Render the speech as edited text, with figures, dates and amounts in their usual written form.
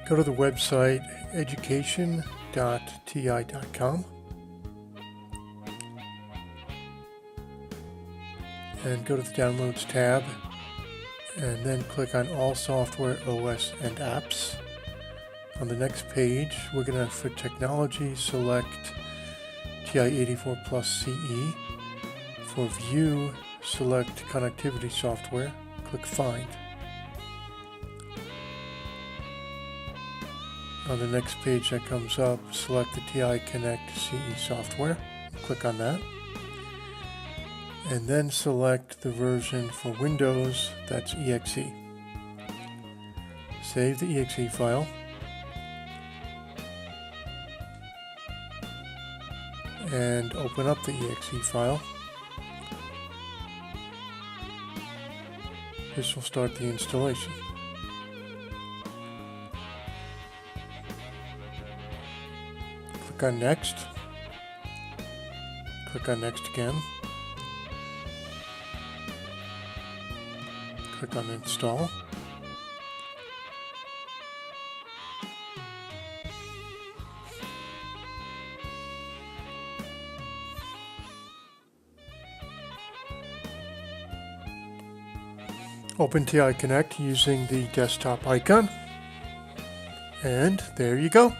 Go to the website education.ti.com and go to the Downloads tab and then click on All Software, OS, and Apps. On the next page, we're going to, for Technology, select TI-84 plus CE. For View, select Connectivity Software. Click Find. On the next page that comes up, select the TI Connect CE software. Click on that. And then select the version for Windows, that's EXE. Save the EXE file. And open up the EXE file. This will start the installation. Click on Next. Click on Next again. Click on Install. Open TI Connect using the desktop icon. And there you go.